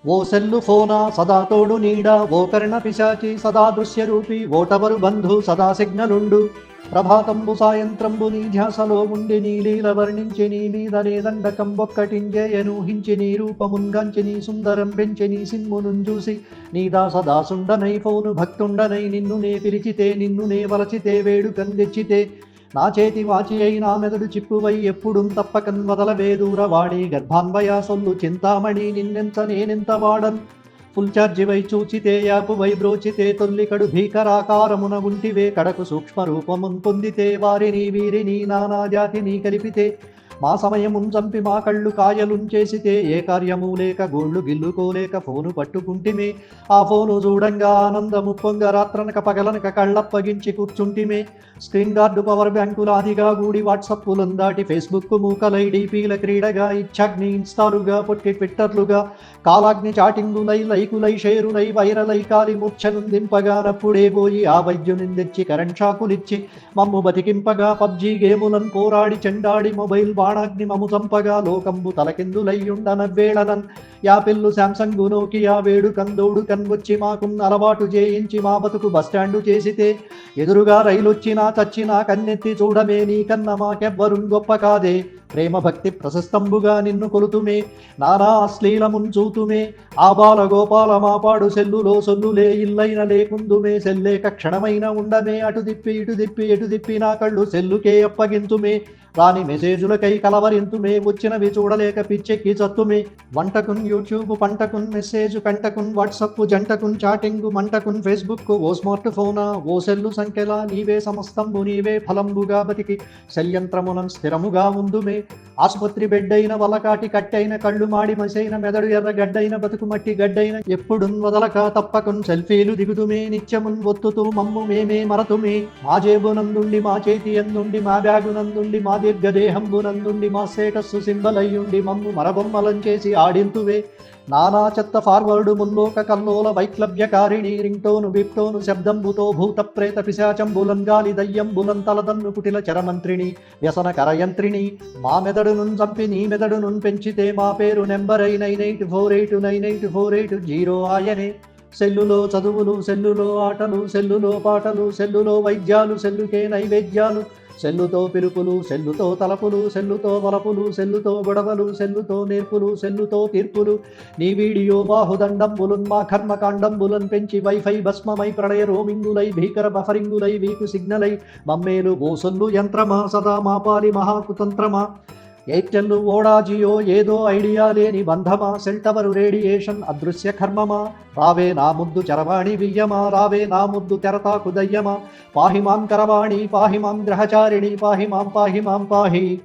ఓ cell ఫోనా సదా తోడు నీడ, ఓ కర్ణ పిశాచి సదా దృశ్యరూపి, ఓటవరు బంధు సదా సిగ్నలుండు. ప్రభాతంబు సాయంత్రంబు నీ ధ్యాసలో ఉండి నీ లీల వర్ణించి నీ మీదనే దండకం ఒక్కటింజేయనూహించి నీ రూపముంగంచి నీ సుందరం పెంచి నీ సిమ్మునుం చూసి నీ దాసదాసుండనై ఫోను భక్తుండనై నిన్ను నే పిలిచితే నిన్ను నే వలచితే వేడుకందెచ్చితే నా చేతి వాచి అయి నా మెదడు చిప్పువై ఎప్పుడు తప్పకన్ వదలవే దూరవాడి గర్భాన్వయ సొల్లు చింతామణి నిన్నెంత నేనెంత వాడన్ ఫుల్ ఛార్జి వై చూచితే యాపు వై బ్రోచితే తొల్లికడు భీకరాకారమున ఉంటివే కడకు సూక్ష్మ రూపమున్ పొందితే వారిని వీరిని నానా జాతిని కలిపితే మా సమయమున్ చంపి మా కళ్ళు కాయలుంచేసితే ఏ కార్యము లేక గోళ్ళు గిల్లుకోలేక ఫోను పట్టుకుంటిమే ఆ ఫోను చూడంగా ఆనందము పొంగ రాత్రనక పగలనక కళ్ళప్పగించి కూర్చుంటిమే స్క్రీన్ గార్డు పవర్ బ్యాంకులాదిగా గూడి వాట్సప్పులను దాటి ఫేస్బుక్ మూకలై డీపీల క్రీడగా ఇచ్చాగ్ని ఇన్స్టాలుగా పొట్టి ట్విట్టర్లుగా కాలాగ్ని చాటింగులై లైకులై షేరులై వైరలై కాలి మూర్ఛనుందింపగా నప్పుడే పోయి ఆ వైద్యునిందెచ్చి కరెంట్ షాకులిచ్చి మమ్ము బతికింపగా పబ్జీ గేములను పోరాడి చెండాడి మొబైల్ బాణాగ్ని మము చంపగా లోకంబు తలకిందులయ్యుండనవ్వేళనన్ యాపిల్లు శాంసంగు నోకియా వేడు కందోడు కన్వచ్చి మాకున్న అలవాటు చేయించి మా బతుకు బస్టాండు చేసితే ఎదురుగా రైలొచ్చినా చచ్చినా కన్నెత్తి చూడమే నీకన్న మాకెవ్వరుం గొప్ప కాదే ప్రేమ భక్తి ప్రశస్తంబుగా నిన్ను కొలుతుమే నానా అశ్లీలమున్ చూతుమే ఆబాల గోపాల మాపాడు సెల్లులో సొల్లులే ఇల్లైన లేకుందుమే సెల్లేక క్షణమైన ఉండమే అటు దిప్పి ఇటు దిప్పి ఎటు దిప్పి నా కళ్ళు సెల్లుకే అప్పగింతుమే రాని మెసేజులకై కలవరింతుమే వచ్చినవి చూడలేక పిచ్చెక్కి చత్తుమే వంటకున్ యూట్యూబ్ పంటకున్ మెసేజ్ కంటకున్ వాట్సప్ జంటకున్ చాటింగు మంటకున్ ఫేస్బుక్ ఓ స్మార్ట్ ఫోనా ఓ సెల్లు సంఖ్యలా నీవే సమస్తంబు నీవే ఫలంబుగా బతికి శల్యంత్రమునం స్థిరముగా ఉందుమే ఆసుపత్రి బెడ్డైన వలకాటి కట్టైన కళ్ళు మాడి మసైన మెదడు ఎర్ర గడ్డైన బతుకు మట్టి గడ్డైన ఎప్పుడున్ వదలక తప్పకున్ సెల్ఫీలు దిగుతుమే నిత్యమున్ ఒత్తుతూ మమ్ము మేమే మరతుమే మా జేబునందుండి మా చేతి ఎందుండి మా బ్యాగునందుండి మా దీర్ఘదేహంబునందుండి మా స్టేటస్సు సింబలయ్యుండి మమ్ము మరబొమ్మలం చేసి ఆడింతువే నానా చెత్త ఫార్వర్డు ముల్లోక కల్లోల వైక్లభ్యకారిణి రింగ్టోను బిప్టోను శబ్దంబుతో భూత ప్రేత పిశాచంబులం గాలి దయ్యంబులం తలదన్ను కుటిల చరమంత్రిని వ్యసన కరయంత్రిని మా మెదడును చంపి నీ మెదడును పెంచితే మా పేరు నెంబర్ 98489848 ఆయనే సెల్లులో చదువులు సెల్లులో ఆటలు సెల్లులో పాటలు సెల్లులో వైద్యాలు సెల్లుకే నైవేద్యాలు సెల్లుతో పిలుపులు సెల్లుతో తలపులు సెల్లుతో వలపులు సెల్లుతో గొడవలు సెల్లుతో నేర్పులు సెల్లుతో తీర్పులు నీ వీడియో బాహుదండంబులున్ మా కర్మకాండంబులన్ పెంచి వైఫై భస్మమై ప్రళయ రోమింగులై భీకర బఫరింగులై వీకు సిగ్నలై మమ్మేలు ఓ సొల్లు యంత్రమా సదా మాపాలి మహాకుతంత్రమా ఎయిర్టెల్ ఓడా జియో ఏదో ఐడియా లేని బంధమా సెల్ టవర్ రేడియేషన్ అదృశ్య కర్మమా రావే నా ముద్దు చరవాణి వియ్యమా రావే నా ముద్దు తెరతాకు దయ్యమా పాహిమాం కరవాణి పాహిమాం గ్రహచారిణి పాహిమాం పాహిమాం పాహి